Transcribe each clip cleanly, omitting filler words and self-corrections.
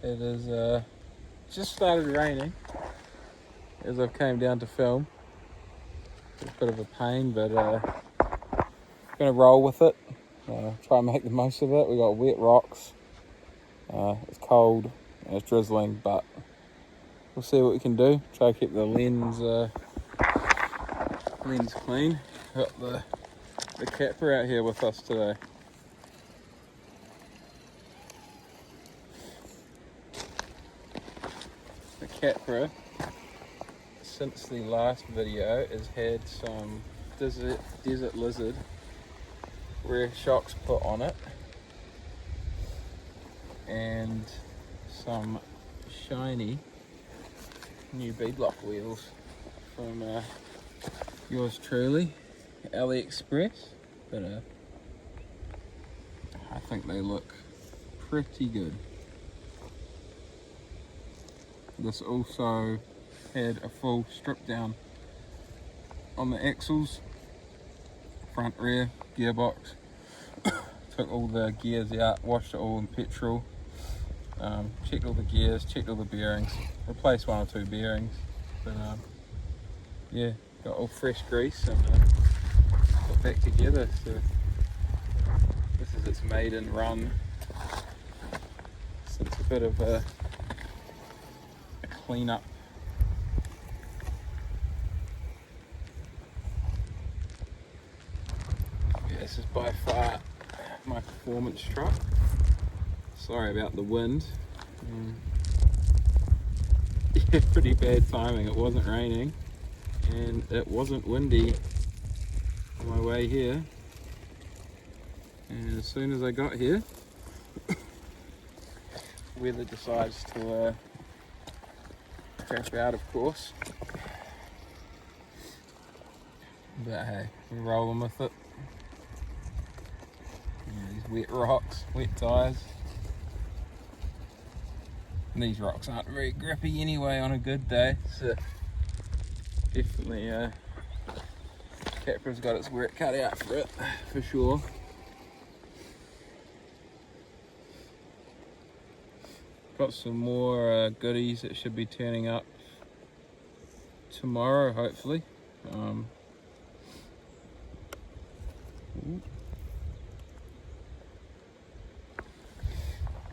It is just started raining as I've came down to film. It's a bit of a pain, but gonna roll with it. Try and make the most of it. We got wet rocks. It's cold and it's drizzling, but we'll see what we can do. Try to keep the lens clean. Got the Capra out here with us today. The Capra, since the last video, has had some desert lizard rear shocks put on it and some shiny new beadlock wheels from yours truly, AliExpress, but I think they look pretty good. This also had a full strip down on the axles, front, rear, gearbox. Took all the gears out, washed it all in petrol, checked all the gears, checked all the bearings, replaced one or two bearings, but yeah, got all fresh grease and put back together. So this is its maiden run since a bit of a clean up. Yeah, this is by far my performance truck. Sorry about the wind. Yeah, pretty bad timing. It wasn't raining and it wasn't windy on my way here, and as soon as I got here weather decides to crap out, of course, but hey, we're rolling with it. Yeah, these wet rocks, wet tyres. And these rocks aren't very grippy anyway on a good day, so definitely Capra's got its work cut out for it, for sure. Got some more goodies that should be turning up tomorrow, hopefully.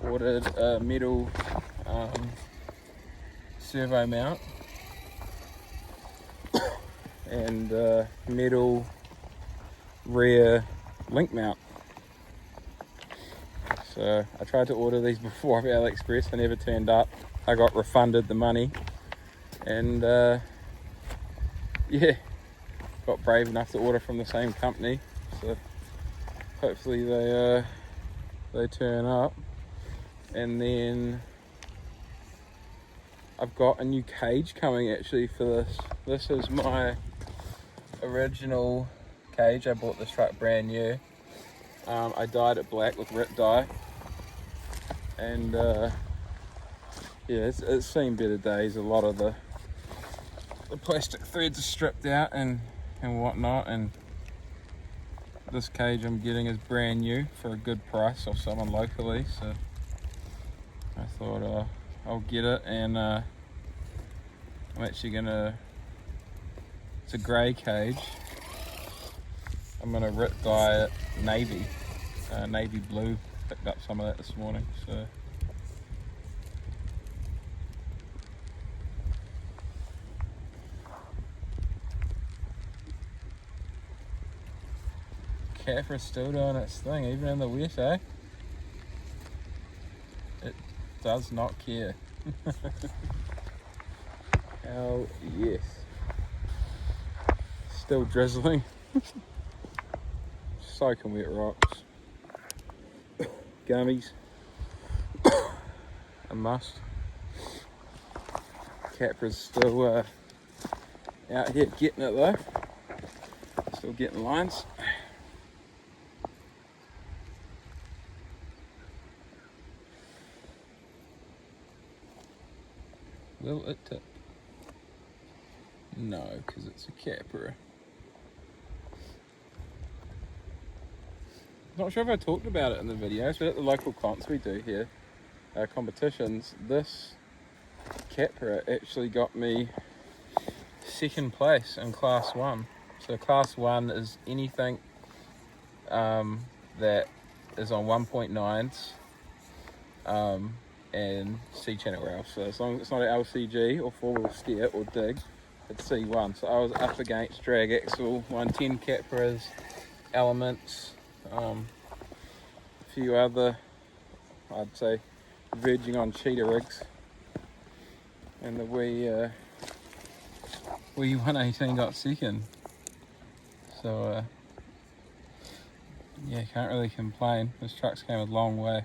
Ordered a metal servo mount and metal rear link mount. So I tried to order these before off AliExpress, they never turned up. I got refunded the money and yeah, got brave enough to order from the same company, so hopefully they turn up. And then I've got a new cage coming actually for this. This is my original cage. I bought this truck brand new. I dyed it black with rip dye, and yeah, it's seen better days. A lot of the plastic threads are stripped out and whatnot, and this cage I'm getting is brand new for a good price off someone locally, so I thought I'll get it. And I'm actually gonna, it's a grey cage, I'm gonna rip dye it navy blue. Picked up some of that this morning, so Capra's still doing its thing even in the wet, eh? It does not care. Hell yes. Still drizzling. Soaking wet rocks. Gummies. A must. Capra's still out here getting it though. Still getting lines. Will it tip? No, because it's a Capra. Not sure if I talked about it in the videos, but at the local comps we do here, competitions, this Capra actually got me second place in Class 1. So Class 1 is anything that is on 1.9s and C channel rail. So as long as it's not an LCG or four-wheel steer or dig, it's C1. So I was up against drag axle, 110 Capras, elements, a few other, I'd say, verging on cheetah rigs, and the wee 118 got second. So yeah, can't really complain. This truck's came a long way.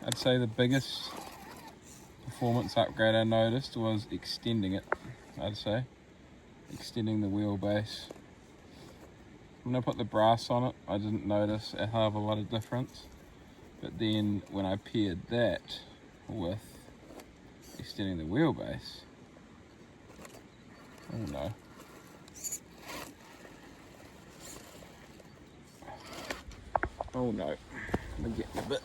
I'd say the biggest performance upgrade I noticed was extending it. I'd say extending the wheelbase. When I put the brass on it, I didn't notice a hell of a lot of difference, but then when I paired that with extending the wheelbase, oh no, oh no, I'm getting a bit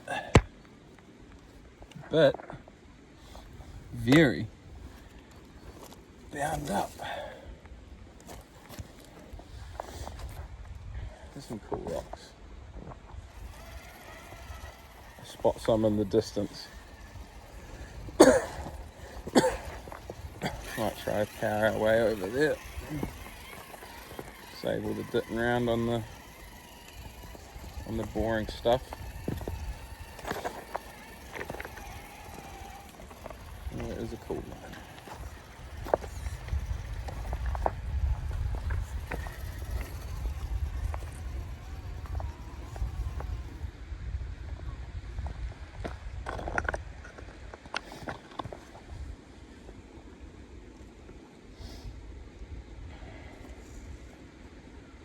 very bound up. There's some cool rocks. I spot some in the distance. Might try to power our way over there. Save all the ditting around on the boring stuff. Oh, it is a cool line.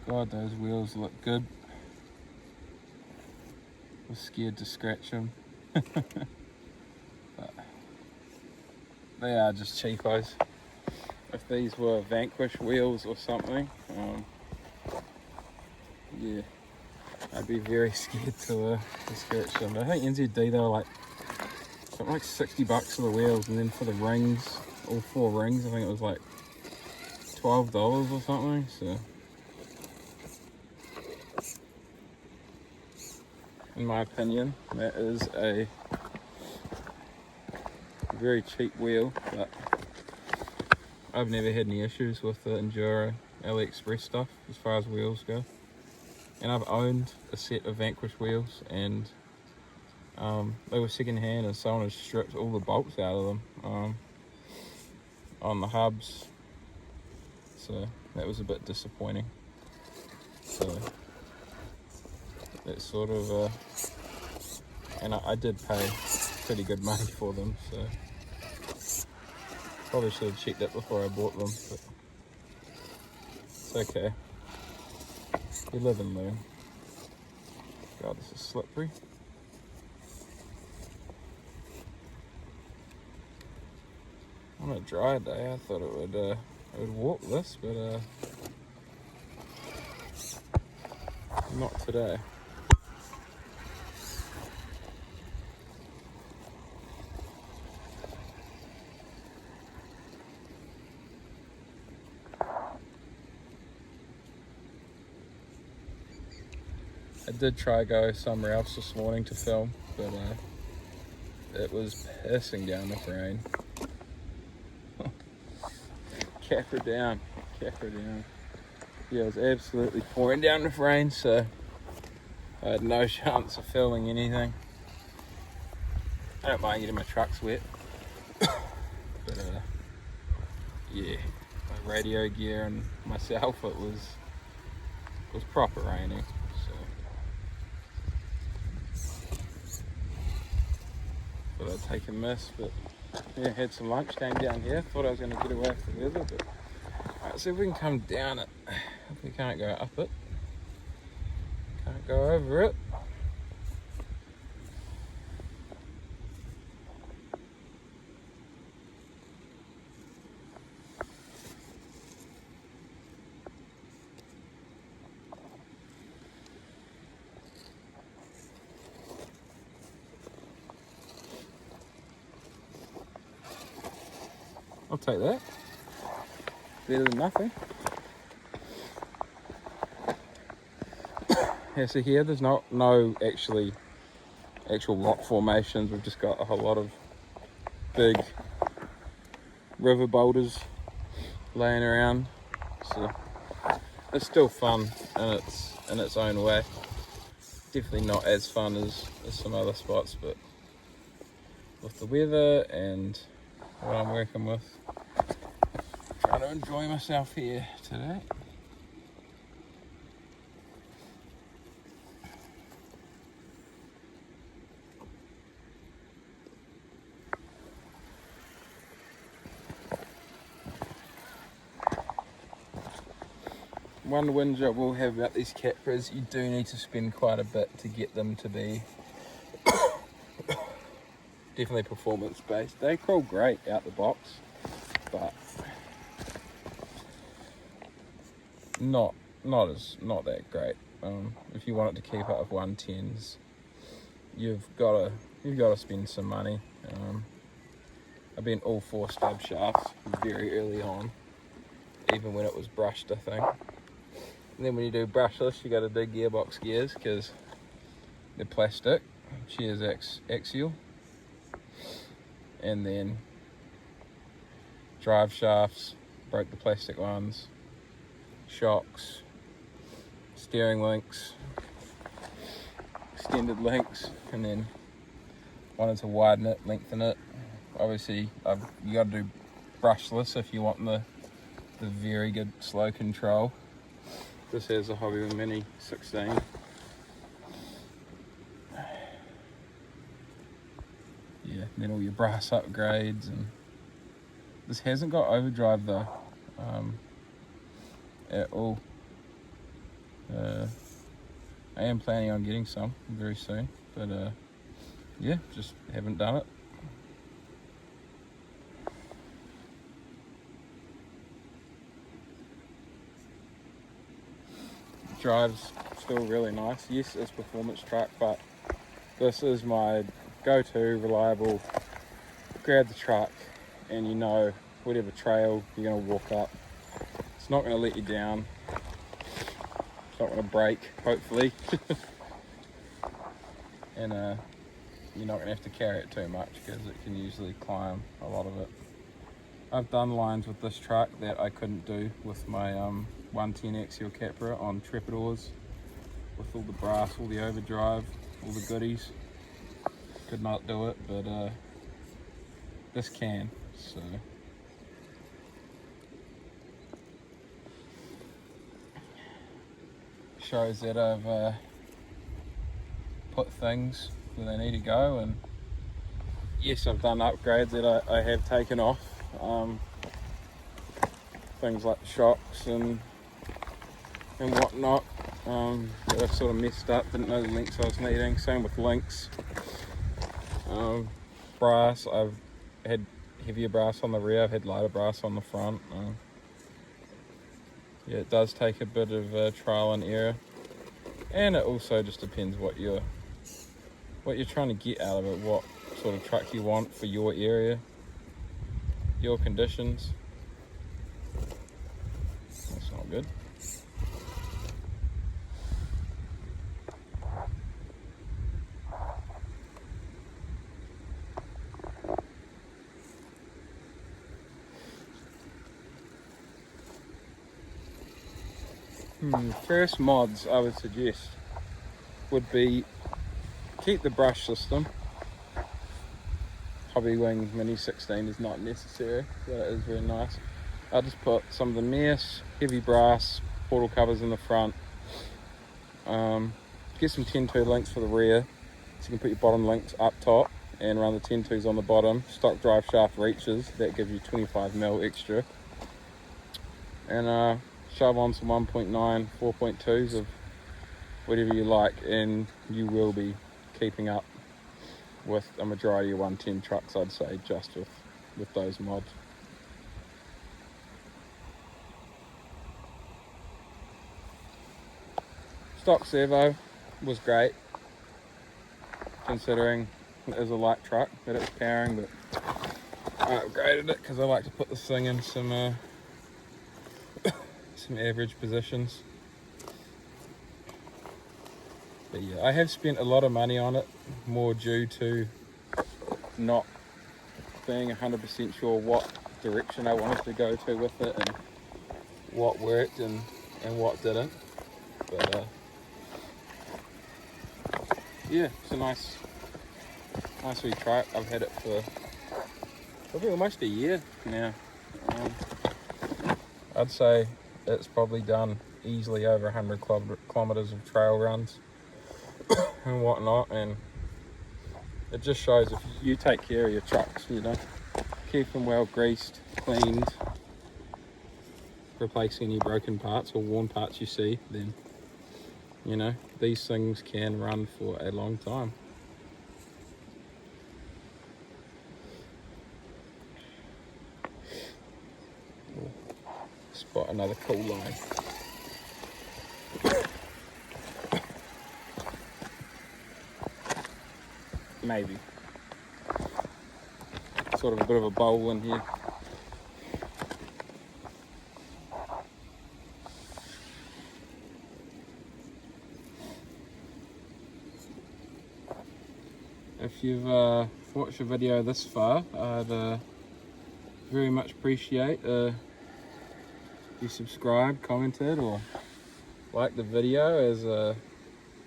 God, those wheels look good. I was scared to scratch them. But they are just cheapos. If these were Vanquish wheels or something, yeah, I'd be very scared to scratch them. But I think NZD, they were like something like $60 for the wheels, and then for the rings, all 4 rings, I think it was like $12 or something. So in my opinion, that is a very cheap wheel, but I've never had any issues with the Enduro AliExpress stuff as far as wheels go. And I've owned a set of Vanquish wheels, and they were second hand, and someone had stripped all the bolts out of them on the hubs, so that was a bit disappointing. So that sort of and I did pay pretty good money for them, so probably should have checked it before I bought them, but it's okay. You live and learn. God, this is slippery. On a dry day, I thought it would walk this, but not today. I did try go somewhere else this morning to film, but it was pissing down with rain. Capra down, Capra down. Yeah, it was absolutely pouring down with rain, so I had no chance of filming anything. I don't mind getting my trucks wet, but yeah, my radio gear and myself, it was proper raining. Thought I'd take a miss, but yeah, had some lunch, came down here, thought I was going to get away with the weather, but alright, see if we can come down it. If we can't go up it, can't go over it. I'll take that. Better than nothing. Yeah, so here there's no actual rock formations. We've just got a whole lot of big river boulders laying around. So it's still fun in its own way. Definitely not as fun as some other spots, but with the weather and what I'm working with, trying to enjoy myself here today. One whinge I will have about these Capras, you do need to spend quite a bit to get them to be definitely performance based. They crawl great out the box, but not that great. If you want it to keep up with 110s, you've got to spend some money. I've been all 4 stab shafts very early on, even when it was brushed, I think. And then when you do brushless, you got to do gearbox gears because they're plastic. Cheers Axial. And then drive shafts, broke the plastic ones, shocks, steering links, extended links, and then wanted to widen it, lengthen it. Obviously, you got to do brushless if you want the very good slow control. This has a Hobby Mini 16. Yeah, then all your brass upgrades, and this hasn't got overdrive though, at all. I am planning on getting some very soon, but yeah, just haven't done it. Drive's still really nice. Yes, it's a performance truck, but this is my go-to reliable, grab the truck and you know whatever trail you're going to walk up, it's not going to let you down, it's not going to break, hopefully. And you're not going to have to carry it too much because it can usually climb a lot of it. I've done lines with this truck that I couldn't do with my 110 Axial Capra on Trapidors, with all the brass, all the overdrive, all the goodies. Could not do it, but this can, so. Shows that I've put things where they need to go, and yes, I've done upgrades that I have taken off. Things like shocks and whatnot that I've sort of messed up, didn't know the lengths I was needing. Same with links. Brass, I've had heavier brass on the rear, I've had lighter brass on the front. Yeah, it does take a bit of trial and error, and it also just depends what you're trying to get out of it, what sort of truck you want for your area, your conditions. That's not good. First mods I would suggest would be keep the brush system. Hobby Wing Mini 16 is not necessary, but it is very nice. I'll just put some of the mess, heavy brass, portal covers in the front. Get some 10-2 links for the rear, so you can put your bottom links up top and run the 10-2s on the bottom. Stock drive shaft reaches, that gives you 25mm extra. And shove on some 1.9, 4.2s of whatever you like, and you will be keeping up with a majority of 110 trucks, I'd say, just with those mods. Stock servo was great, considering it is a light truck that it's powering, but I upgraded it because I like to put this thing in some average positions. But yeah, I have spent a lot of money on it, more due to not being 100% sure what direction I wanted to go to with it and what worked and what didn't. But yeah, it's a nice wee truck. I've had it for probably almost a year now. I'd say it's probably done easily over 100 kilometers of trail runs and whatnot, and it just shows if you take care of your trucks, you know, keep them well greased, cleaned, replace any broken parts or worn parts you see, then, you know, these things can run for a long time. Spot another cool line. Maybe. Sort of a bit of a bowl in here. If you've watched the video this far, I'd very much appreciate if you subscribed, commented, or liked the video. As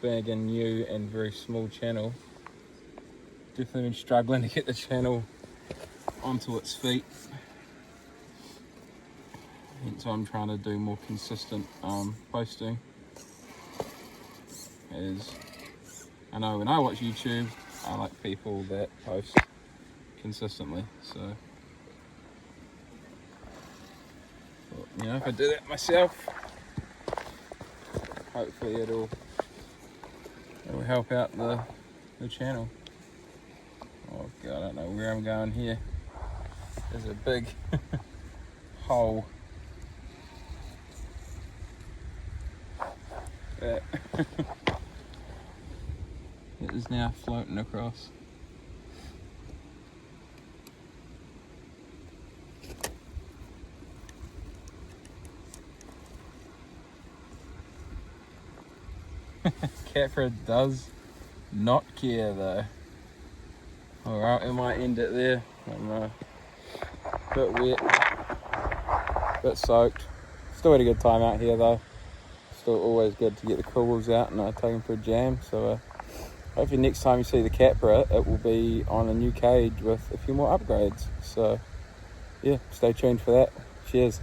being a new and very small channel, definitely been struggling to get the channel onto its feet. Hence I'm trying to do more consistent posting. As I know when I watch YouTube, I like people that post consistently. So, you know, if I do that myself, hopefully it'll help out the channel. Oh god, I don't know where I'm going here. There's a big hole. That it is now floating across. Capra does not care though. Alright, we might end it there. I'm a bit wet, bit soaked. Still had a good time out here though. Still always good to get the coolers out and take them for a jam. So hopefully next time you see the Capra, it will be on a new cage with a few more upgrades. So yeah, stay tuned for that. Cheers.